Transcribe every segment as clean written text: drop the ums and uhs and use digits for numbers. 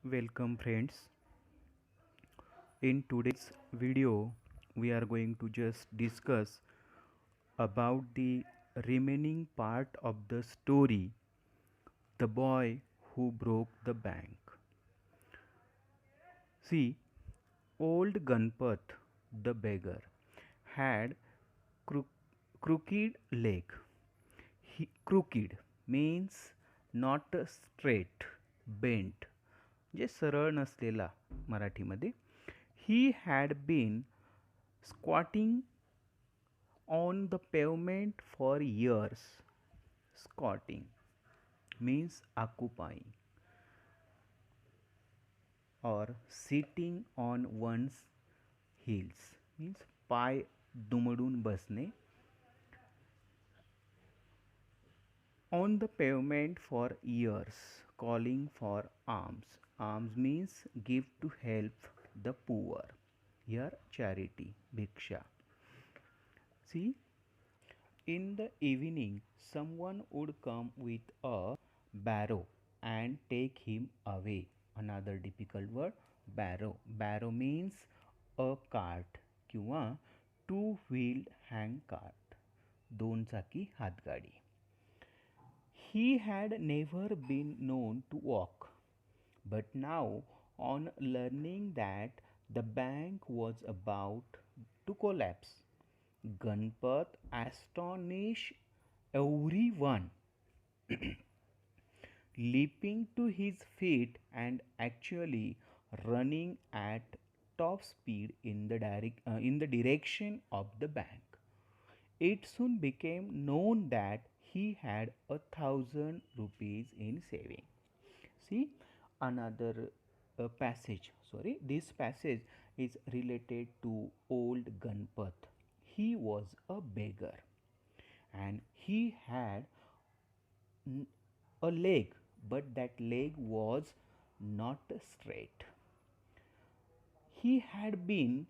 Welcome friends. In today's video, we are going to just discuss about the remaining part of the story, The Boy Who Broke the Bank. See, old Gunpat the beggar had cro- crooked leg. Crooked means not straight, bent, जे सरळ नसलेला मराठीमध्ये. He had been squatting on the pavement for years. Squatting means occupying or sitting on one's heels means पाय दुमडून बसणे. On the pavement for years, calling for alms. Alms means give to help the poor. Here charity, bhiksha. See, in the evening, someone would come with a barrow and take him away. Another difficult word, barrow. Barrow means a cart किंवा to wheeled hand cart, दोन चाकी हातगाडी. He had never been known to walk, but now, on learning that the bank was about to collapse, Ganpat astonished everyone, leaping to his feet and actually running at top speed in the direction of the bank. It soon became known that he had 1,000 rupees in saving. See, another passage. Sorry, this passage is related to old Ganpat. He was a beggar and he had a leg, but that leg was not straight. He had been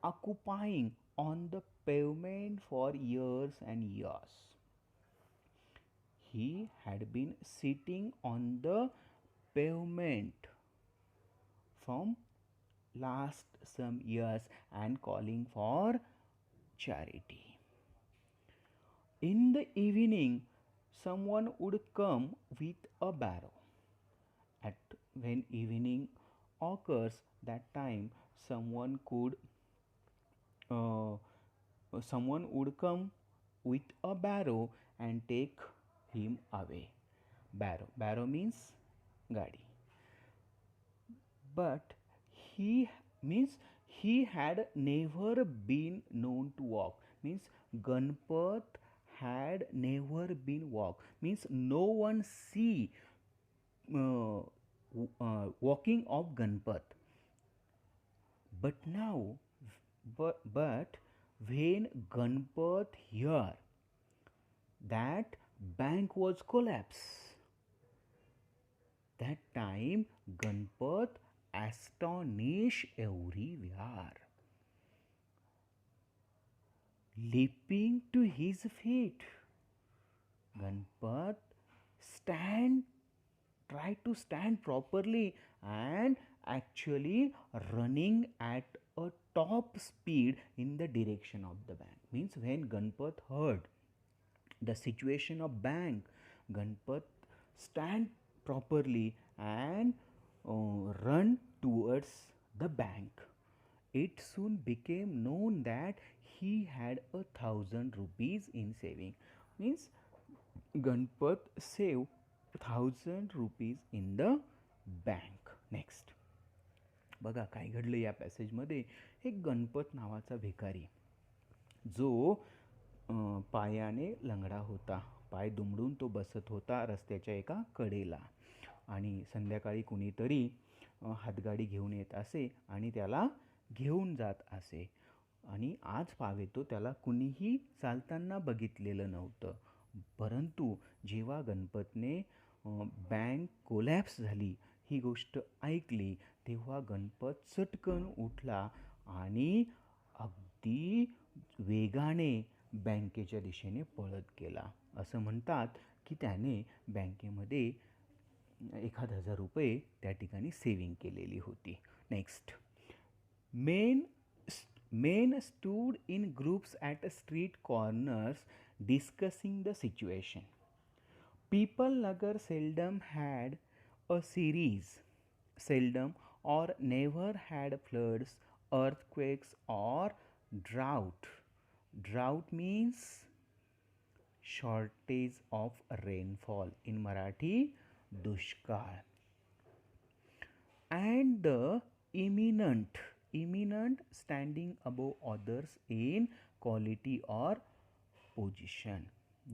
occupying on the pavement for years and years. He had been sitting on the pavement from last some years and calling for charity. In the evening, someone would come with a barrow. At when evening occurs, that time uh, someone would come with a barrow and take him away. Barrow means gadi. But he means he had never been known to walk. Means Ganpat had never been walk. Means no one see uh, walking of Ganpat. But now, but when Ganpat hear that bank was collapsed, that time Ganpat astonished everywhere, leaping to his feet. Ganpat stand try to stand properly and actually running at a top speed in the direction of the bank. Means when Ganpat heard the situation of bank, Ganpat stand properly and run towards the bank. It soon became known that he had 1,000 rupees in saving. Means Ganpat saved 1,000 rupees in the bank. Next, बघा काय घडलं या पॅसेजमध्ये. एक गणपत नावाचा भिकारी जो पायाने लंगडा होता, पाय दुमडून तो बसत होता रस्त्याच्या एका कडेला आणि संध्याकाळी कुणीतरी हातगाडी घेऊन येत असे आणि त्याला घेऊन जात असे आणि आज पावेतो त्याला कुणीही चालताना बघितलेलं नव्हतं. परंतु जेव्हा गणपतने बँक कोलॅप्स झाली ही गोष्ट ऐकली तेव्हा गणपत चटकन उठला आणि अगदी वेगाने बँकेच्या दिशेने पळत गेला. असं म्हणतात की त्याने बँकेमध्ये 1,000 रुपये त्या ठिकाणी सेविंग केलेली होती. Next, main men stood in groups at street corners discussing the situation. People Nagar seldom or never had floods, earthquakes, or drought. Drought means shortage of rainfall. In Marathi, dushkal. And the eminent standing above others in quality or position,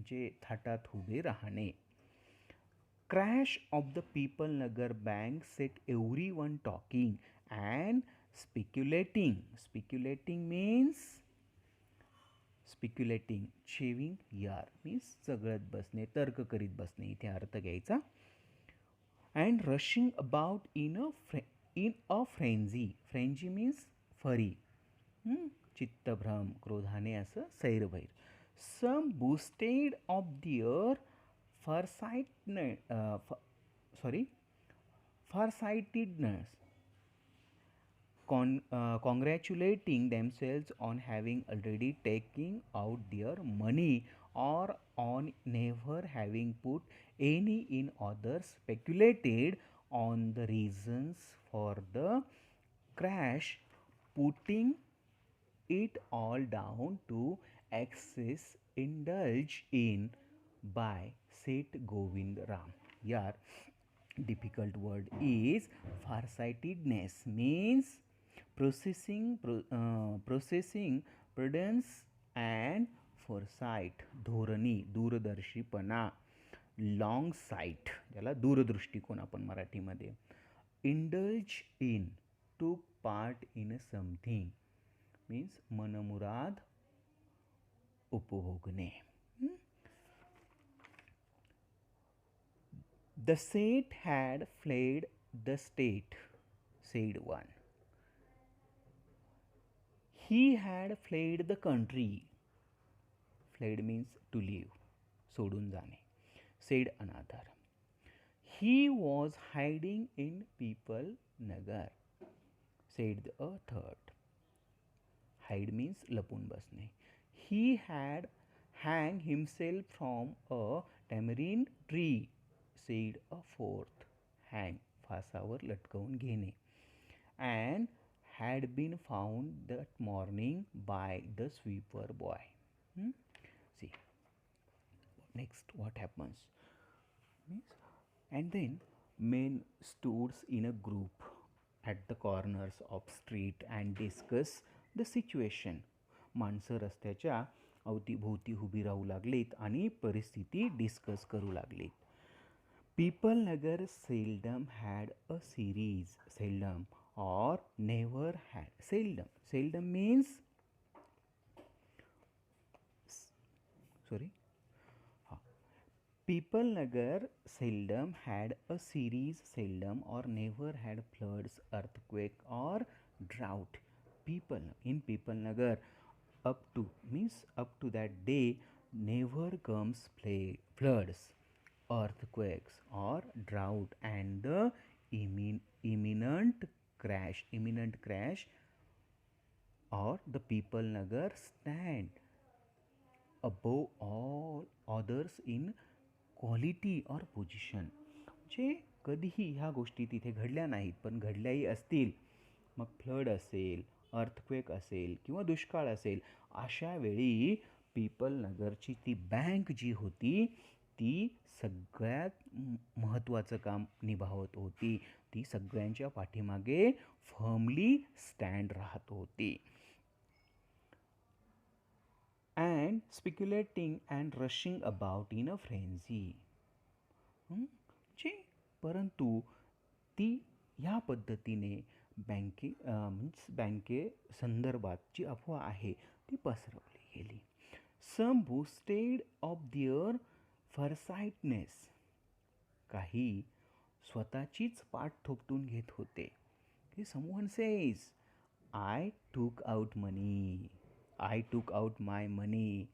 जे थाटात उभे राहणे. Crash of the People Nagar Bank set everyone talking and speculating. Speculating, shaving यार means चगळत बसणे, तर्क करीत बसणे, इथे अर्थ घ्यायचा. And rushing about in a frenzy. Frenzy means फरी, चित्तभ्रम, क्रोधाने असं सैरभैर. Some boasted of their farsightedness, congratulating themselves on having already taken out their money or on never having put any in. Others speculated on the reasons for the crash, putting it all down to excess indulged in by Seth Govind Ram. Yaar, difficult word is farsightedness, means processing prudence and foresight, धोरणी, दूरदर्शीपणा, long sight, ज्याला दूरदृष्टिकोन आपण मराठीमध्ये. Indulge in, took part in something, means मनमुराद उपभोगणे. The Seth had fled the state, said one. He had fled the country. Fled means to leave, सोडून जाणे, said another. He was hiding in People Nagar, said a third. Hide means लपून बसणे. He had hanged himself from a tamarind tree, said a fourth. Hang, फासावर लटकवून घेणे. And had been found that morning by the sweeper boy. See, next what happens? And then men stood in a group at the corners of street and discuss the situation. माणसं रस्त्याच्या अवतीभोवती उभी राहू लागलीत आणि परिस्थिती discuss करू लागलीत. People Nagar seldom had a series, seldom or never had. Seldom means People Nagar seldom had a series, seldom or never had floods, earthquake or drought. In People Nagar, up to that day never comes floods, earthquakes or drought, and the imminent crash or the People Nagar stand above all others in quality और position. जे कधीही ह्या गोष्टी तिथे घडल्या नाहीत, पण घडल्याही असतील, मग फ्लड असेल, अर्थक्वेक असेल किंवा दुष्काळ असेल, अशा वेळी पीपल नगरची ती बँक जी होती ती सगळ्यात महत्त्वाचं काम निभावत होती. ती सगळ्यांच्या पाठीमागे फर्मली स्टँड राहत होती. And speculating and rushing about in a frenzy. परंतु ती ह्या पद्धतीने बँके संदर्भात जी अफवा आहे ती पसरवली गेली. Some boasted of their farsightedness. काही स्वतःचीच पाठ थोपटून घेत होते. Someone says, I took out my money.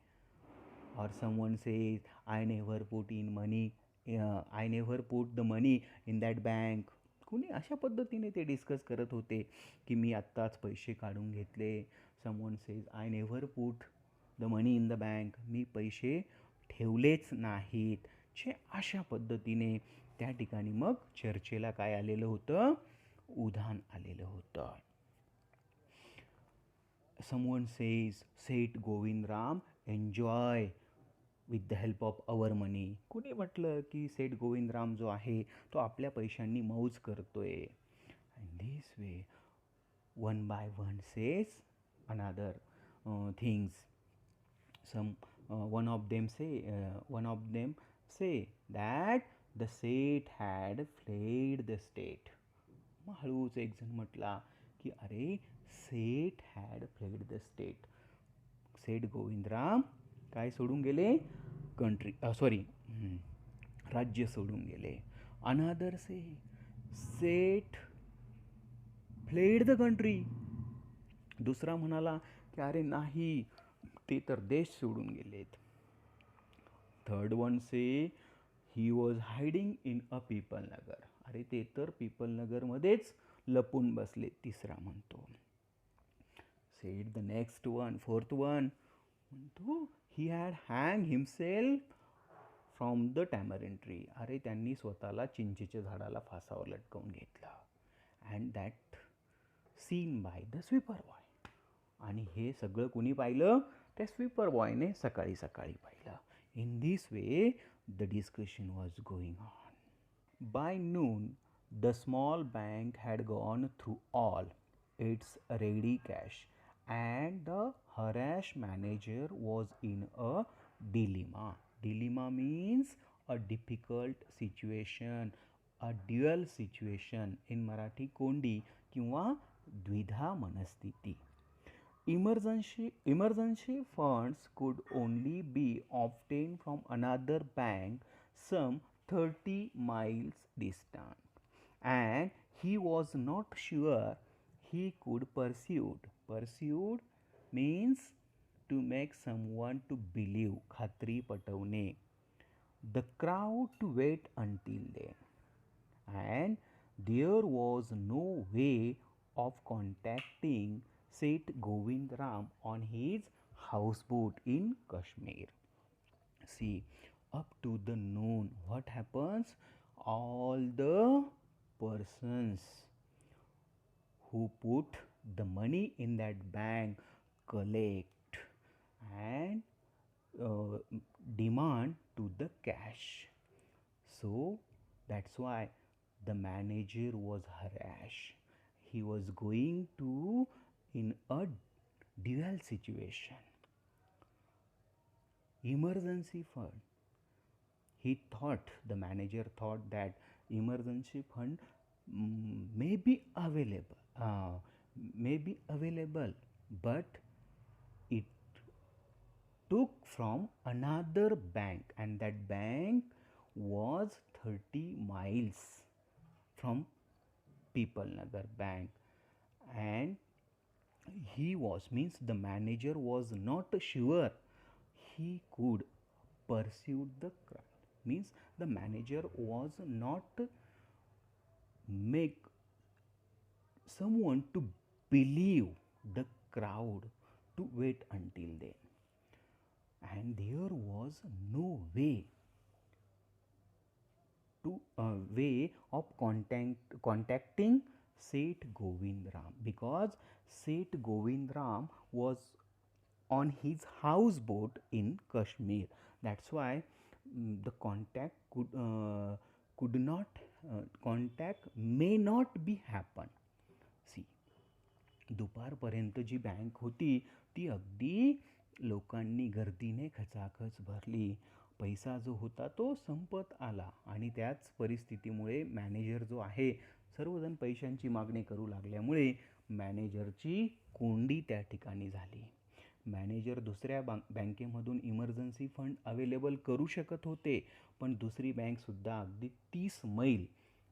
Or someone says, I never put in money I never put the money in that bank. कुणी अशा पद्धतीने ते डिस्कस करत होते की मी आत्ताच पैसे काढून घेतले. Someone says I never put the money in the bank. मी पैसे ठेवलेच नाहीत. अशा पद्धतीने त्या ठिकाणी मग चर्चेला काय आलेलं होतं, उधाण आलेलं होतं. Someone says Seth Govindram enjoy with the help of our मनी. कुणी म्हटलं की सेठ गोविंदराम जो आहे तो आपल्या पैशांनी मौज करतोय. And this way one by one says another things. one of them say that the Seth had fled the state. मग हळूच एक जण म्हटला की अरे सेठ हॅड फ्लेड द स्टेट. सेठ गोविंदराम काय सोडून गेले, कंट्री सॉरी राज्य सोडून गेले. Another say Seth fled the country. दुसरा म्हणाला की अरे नाही, ते तर देश सोडून गेलेत. Third one say he was hiding in a Pipalnagar. अरे ते तर पीपल नगरमध्येच लपून बसले. तिसरा म्हणतो. Said the next one, fourth one म्हणतो he had hang himself from the tamarind tree. अरे त्यांनी स्वतःला चिंचेच्या झाडाला फासावर लटकवून घेतलं. And that seen by the sweeper boy. आणि हे सगळं कुणी पाहिलं, त्या स्वीपर बॉयने सकाळी सकाळी पाहिलं. In this way the discussion was going on. By noon the small bank had gone through all it's ready cash and the harassed manager was in a dilemma. Dilemma means a difficult situation, a dual situation. In Marathi कोंडी किंवा द्विधा मनस्थिती. Emergency funds could only be obtained from another bank some 30 miles distant, and he was not sure he could pursued means to make someone to believe, खात्री पटवणे. The crowd to wait until then, and there was no way of contacting Seth Govindram on his houseboat in Kashmir. See, up to the noon, what happens? All the persons who put the money in that bank collect and demand to the cash. So that's why the manager was harassed. He was going to in a dual situation. Emergency fund. The manager thought that emergency fund may be available, but it took from another bank, and that bank was 30 miles from People Nagar bank. And the manager was not sure he could pursue the crowd. Means the manager was not make someone to believe the crowd to wait until then. And there was no way of contacting Seth Govindram, because Seth Govindram was on his houseboat in Kashmir. That's why the contact may not be happen. See, दुपारपर्यंत जी bank होती ती अगदी लोकांनी गर्दीने खचाखच भरली. पैसा जो होता तो संपत आला, आणि त्याच परिस्थितीमुळे मॅनेजर जो आहे, सर्वजण पैशांची मागणी करू लागल्यामुळे मॅनेजरची कोंडी त्या ठिकाणी झाली. मॅनेजर दुसऱ्या बँकेमधून इमर्जन्सी फंड अवेलेबल करू शकत होते, पण दुसरी बँकसुद्धा अगदी 30 मैल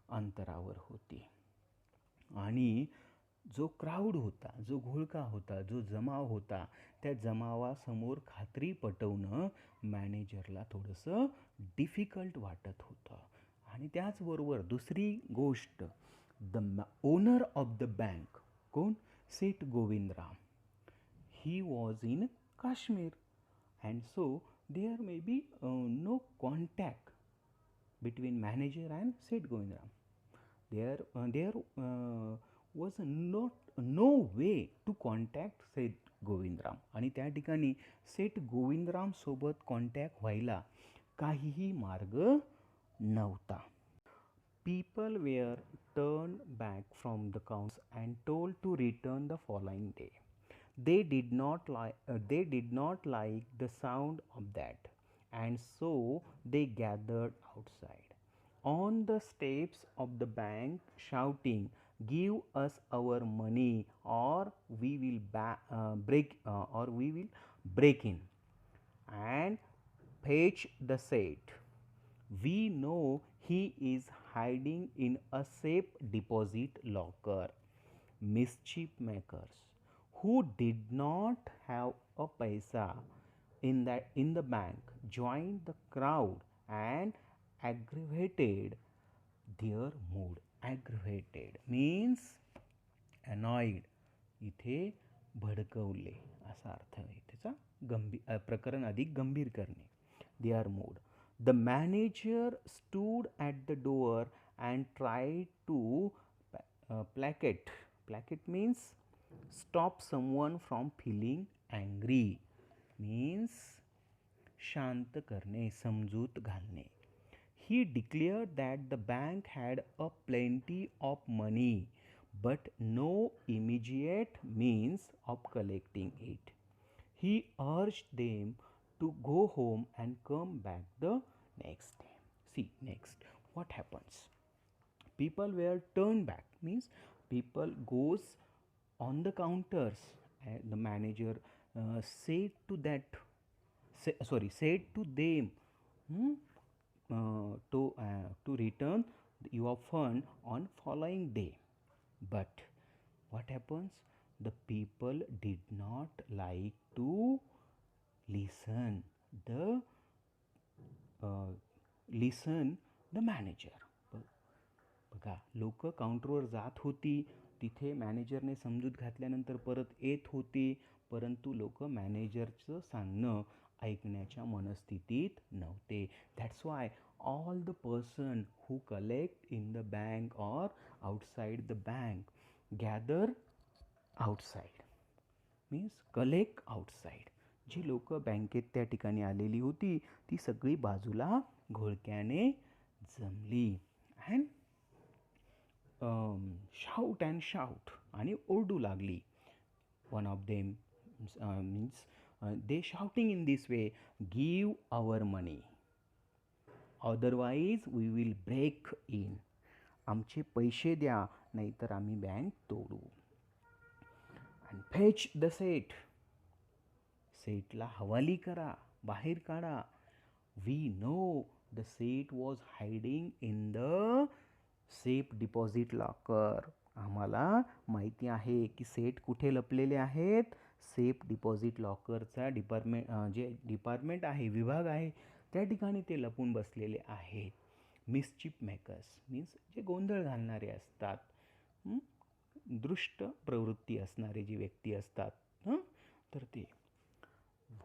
अंतरावर होती. आणि जो क्राऊड होता, जो घोळका होता, जो जमाव होता, त्या जमावासमोर खात्री पटवणं मॅनेजरला थोडंसं डिफिकल्ट वाटत होतं. आणि त्याचबरोबर दुसरी गोष्ट, the owner of the bank कोण? सेठ Govindram. He was in Kashmir, and so there may be no contact between manager and Seth Govindram. There was not no way to contact Seth Govindram आणि त्या ठिकाणी सेठ गोविंदराम सोबत कॉन्टॅक्ट व्हायला काहीही मार्ग नव्हता. People were turned back from the counts and told to return the following day. They did not like the sound of that, and so they gathered outside on the steps of the bank, shouting, "Give us our money, or we will break in and fetch the said. We know he is hiding in a safe deposit locker." Mischief makers who did not have a paisa in the bank joined the crowd and aggravated their mood. Aggravated means annoyed. इथे भडकवले असा अर्थ आहे त्याचा. प्रकरण अधिक गंभीर करणे. Their mood. The manager stood at the door and tried to placate. Placate means stop someone from feeling angry. Means शांत करणे, समजूत घालणे. He declared that the bank had a plenty of money but no immediate means of collecting it. He urged them to go home and come back the next day. See, next what happens? People were turned back means people goes on the counters, and the manager said to them, hmm, to return your fund on following day. But what happens? The people did not like to listen the listen the manager. बघा, लोक काउंटरवर जात होती, तिथे मॅनेजरने समजूत घातल्यानंतर परत येत होती, परंतु लोक मॅनेजरचं सांगणं ऐकण्याच्या मनस्थितीत नव्हते. That's why all the person who collect in the bank or outside the bank gather outside means collect outside. जी लोक बँकेत त्या ठिकाणी आलेली होती ती सगळी बाजूला घोळक्याने जमली. अँड shout and shout आणि ओरडू लागली. One of them means they shouting in this way, "Give our money, otherwise we will break in." आमचे पैसे द्या, नाहीतर आम्ही बँक तोडू. And fetch the said. सेठला हवाली करा, बाहेर काढा. We know the Seth was hiding in the safe deposit locker. आम्हाला माहिती आहे की सेठ कुठे लपलेले आहेत. सेफ डिपॉझिट लॉकरचा जे डिपार्टमेंट आहे, विभाग आहे, त्या ठिकाणी ते लपून बसलेले आहेत. मिसचिफ मेकर्स मीन्स जे गोंधळ घालणारे असतात, दृष्ट प्रवृत्ती असणारे जी व्यक्ती असतात, तर ते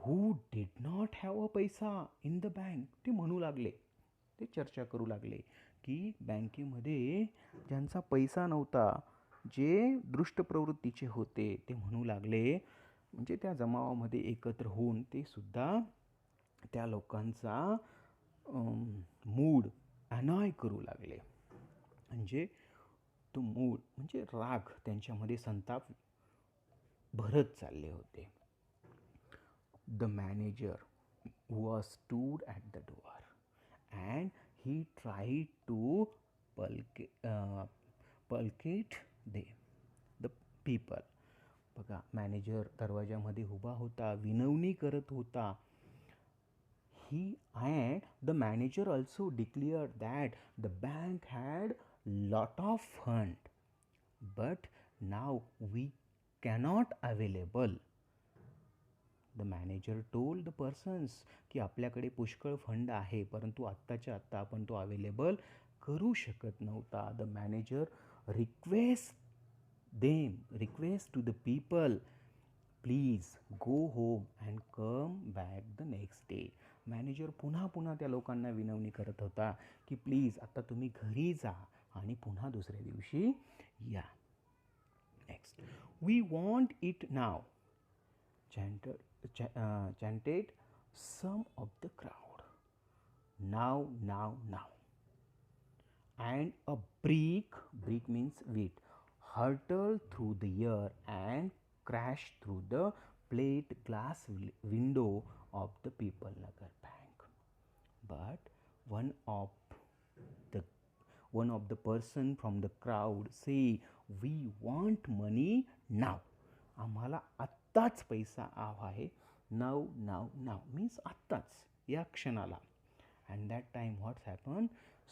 हू डिड नॉट हॅव अ पैसा इन द बँक. ते म्हणू लागले, ते चर्चा करू लागले की बँकेमध्ये ज्यांचा पैसा नव्हता, जे दृष्ट प्रवृत्तीचे होते, ते म्हणू लागले, म्हणजे त्या जमावामध्ये एकत्र होऊन ते सुद्धा त्या लोकांचा मूड अनॉय करू लागले. म्हणजे तो मूड म्हणजे राग, त्यांच्यामध्ये संताप भरत चालले होते. The manager was stood at the door and he tried to placate the people. बघा, मॅनेजर दरवाजामध्ये उभा होता, विनवणी करत होता. The manager also declared that the bank had lot of fund but now we cannot available. The manager told the persons की आपल्याकडे पुष्कळ fund आहे, परंतु आत्ताच्या आत्ता आपण तो अवेलेबल करू शकत नव्हता. The manager request to the people, please go home and come back the next day. Manager पुन्हा पुन्हा त्या लोकांना विनवणी करत होता की प्लीज आता तुम्ही घरी जा आणि पुन्हा दुसऱ्या दिवशी या. Next, we want it now, chanted some of the crowd. Now, now, now. And a brick means wheat, hurtled through the air and crashed through the plate glass window of the People Nagar Bank. But one of the person from the crowd say, we want money now. आम्हाला आत्ताच पैसा हवा आहे. नाव नाव नाव means आत्ताच, या क्षणाला. And that time what's happen,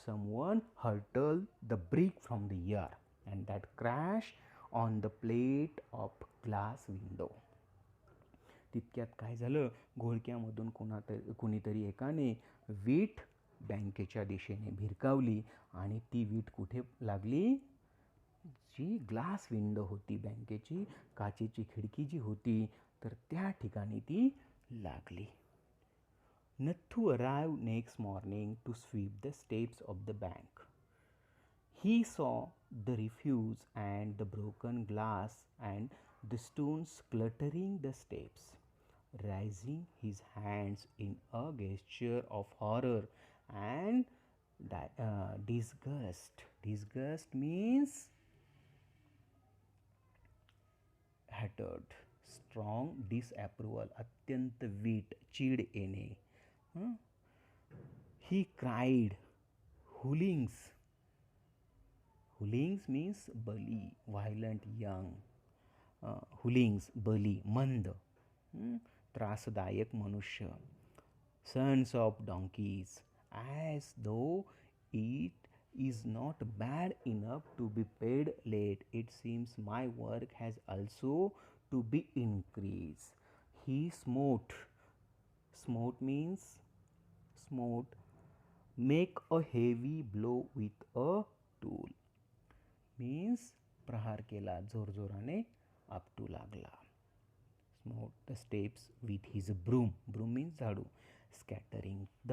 someone hurtle the brick from the air and that crash on the plate of glass window. तितक्यात काय झालं, घोळक्यामधून कुणीतरी एकाने वीट बँकेच्या दिशेने भिरकावली आणि ती वीट कुठे लागली, जी ग्लास विंडो होती बँकेची, काचेची खिडकी जी होती, तर त्या ठिकाणी ती लागली. Nathu arrived next morning to sweep the steps of the bank. He saw the refuse and the broken glass and the stones cluttering the steps. Raising his hands in a gesture of horror and disgust. Disgust means hatred, strong disapproval, अत्यंत वीट, चीड येणे. He cried, "Hoolings!" Hoolings means bully, violent, young. Hoolings, bully, मंद, त्रासदायक मनुष्य. Sons of donkeys, as though it is not bad enough to be paid late, it seems my work has also to be increased. He smote. Smote means smote, make a heavy blow with a tool. Means प्रहार केला, जोरजोराने आपटू लागला. Smote the steps with his broom. Broom means झाडू. Scattering the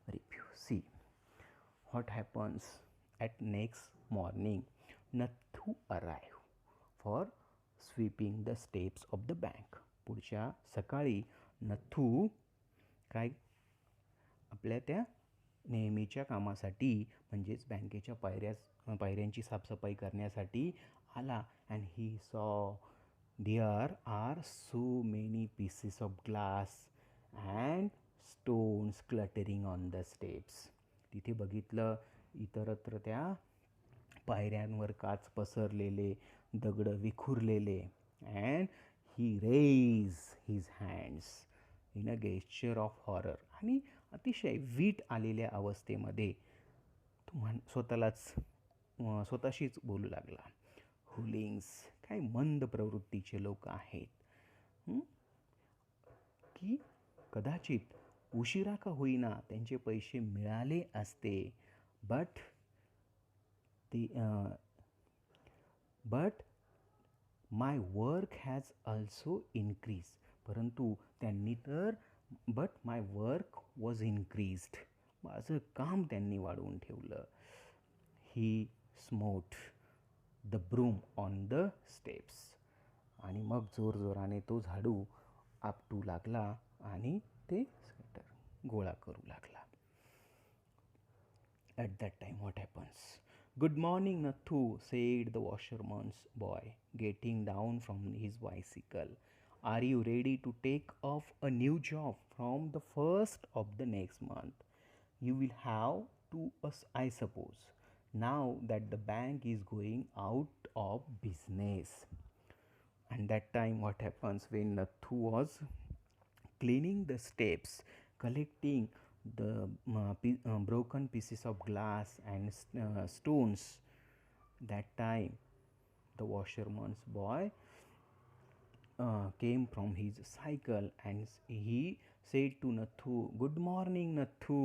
refuse. See what happens at next morning. Nathu arrive for sweeping the steps of the bank. पुढच्या सकाळी नथू काय आपल्या त्या नेहमीच्या कामासाठी, म्हणजेच बँकेच्या पायऱ्यांची साफसफाई करण्यासाठी आला. And he saw there are so many pieces of glass and stones cluttering on the steps. तिथे बघितलं इतरत्र त्या पायऱ्यांवर काच पसरलेले, दगड विखुरलेले. And he raise his hands in a gesture of horror. आणि अतिशय वीट आलेल्या अवस्थेमध्ये तो स्वतःशीच बोलू लागला. हुलिंग्स, काय मंद प्रवृत्तीचे लोक आहेत, की कदाचित उशिरा का होईना त्यांचे पैसे मिळाले असते. But my work has also increase. परंतु त्यांनी तर but my work was increased. माझं काम त्यांनी वाढवून ठेवलं. He smote the broom on the steps. आणि मग जोरजोराने तो झाडू आपटू लागला आणि ते स्वेटर गोळा करू लागला. At that time what happens. "Good morning, Nathu," said the washerman's boy, getting down from his bicycle. "Are you ready to take off a new job from the first of the next month? You will have to, I suppose, now that the bank is going out of business." And that time what happens, when Nathu was cleaning the steps, collecting the broken pieces of glass and stones, that time The washerman's boy came from his cycle and he said to Nathu, "Good morning, Nathu.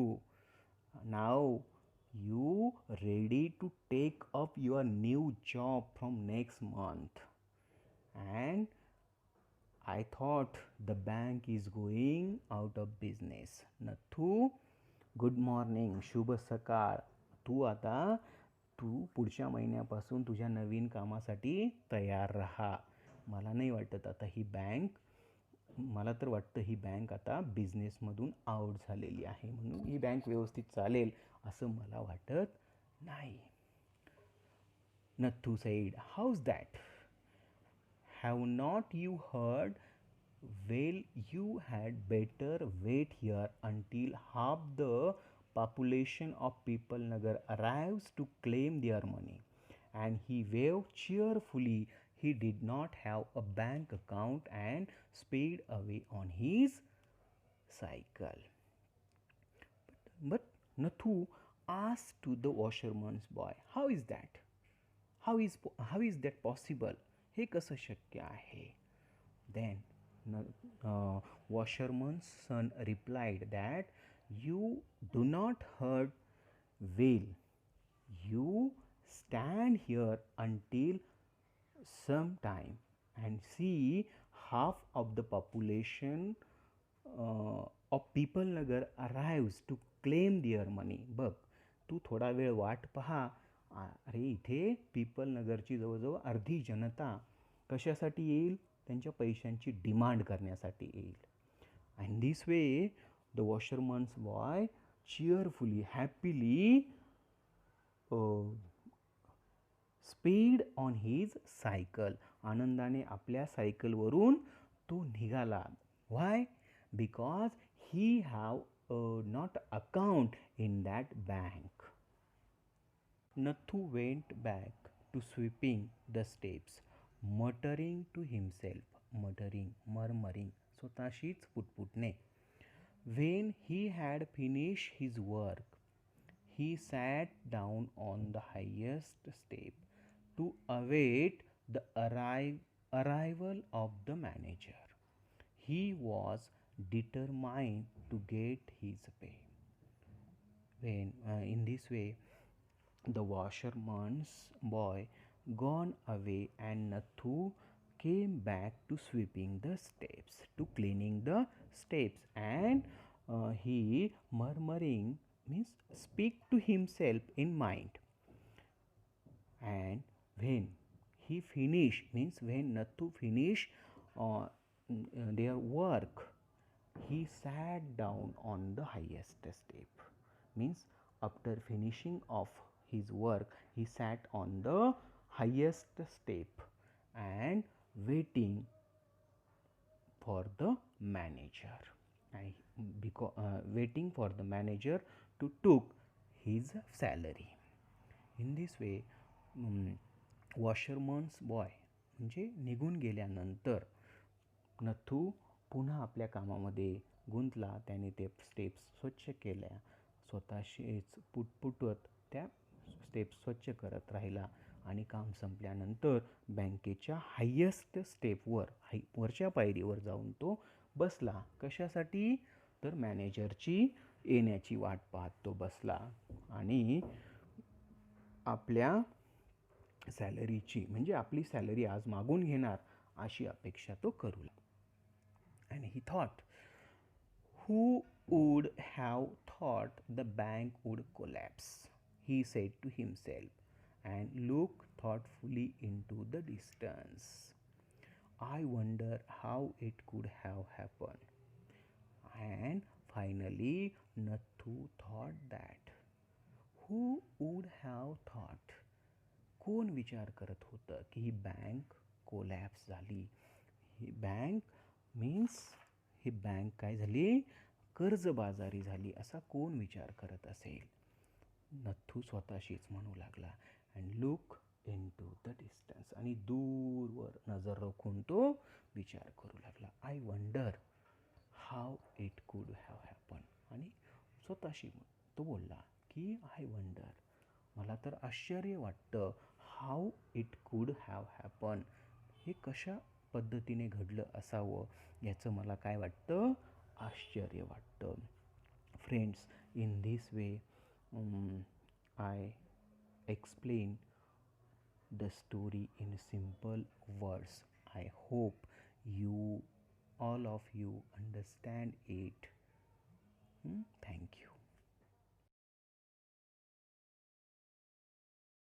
Now you ready to take up your new job from next month?" And I thought the bank is going out of business. Nathu, good morning, शुभ सकाळ. तू पुढच्या महिन्यापासून तुझ्या नवीन कामासाठी तयार राहा. मला तर वाटतं ही बँक आता बिझनेसमधून आउट झालेली आहे, म्हणून ही बँक व्यवस्थित चालेल असं मला वाटत नाही. Nathu said, "How's that? Have not you heard? Well, you had better wait here until half the population of People Nagar arrives to claim their money." And he waved cheerfully. He did not have a bank account and sped away on his cycle. But Nathu asked to the washerman's boy, "How is that? How is that possible? हे कसं शक्य आहे?" Then washerman's son replied that, "You do not hurt well. You stand here until some time and see half of the population of People Nagar arrives to claim their money." बघ, तू थोडा वेळ वाट पहा. अरे इथे पीपल नगरची जवळजवळ अर्धी जनता कशासाठी येईल? त्यांच्या पैशांची डिमांड करण्यासाठी येईल. And this way the washerman's boy cheerfully, happily speed on his cycle. आनंदाने आपल्या सायकलवरून तो निघाला. Why? Because he have not account in that bank. Nathu went back to sweeping the steps, muttering to himself, murmuring, स्वतःशीच पुटपुटणे. When he had finished his work, he sat down on the highest step to await the arrival of the manager. He was determined to get his pay. In this way, the washerman's boy gone away and Nathu came back to sweeping the steps, to cleaning the steps, and he murmuring means speak to himself in mind. And when he finished means when Nathu finished their work, he sat down on the highest step. Means after finishing of his work, he sat on the highest step and waiting for the manager. Waiting for the manager to took his salary. In this way, washerman's boy म्हणजे निघून गेल्यानंतर नथू पुन्हा आपल्या कामामध्ये गुंतला. त्याने ते steps स्वच्छ केल्या. स्वतःशीच पुटपुटत त्या स्टेप्स स्वच्छ करत राहिला आणि काम संपल्यानंतर बँकेच्या हायेस्ट स्टेपवर वरच्या पायरीवर जाऊन तो बसला. कशासाठी? तर मॅनेजरची येण्याची वाट पाहत तो बसला आणि आपल्या सॅलरीची म्हणजे आपली सॅलरी आज मागून घेणार अशी अपेक्षा तो करू लागला. And he thought, who would have thought the bank would collapse? He said to himself and looked thoughtfully into the distance. I wonder how it could have happened. And finally, Nathu thought that, who would have thought? कोण विचार करत होतं की ही bank collapse झाली? ही bank means he bank काय झाली? कर्जबाजारी झाली असा कोण विचार करत असेल? नथू स्वतःशीच म्हणू लागला. And look into the distance. आणि दूरवर नजर रोखून तो विचार करू लागला. I wonder how it could have happen. आणि स्वतःशी तो बोलला की आय वंडर, मला तर आश्चर्य वाटतं, how it could have happen, हे कशा पद्धतीने घडलं असावं याचं मला काय वाटतं, आश्चर्य वाटतं. Friends, in this way I explain the story in simple words. I hope you, all of you, understand it. Thank you.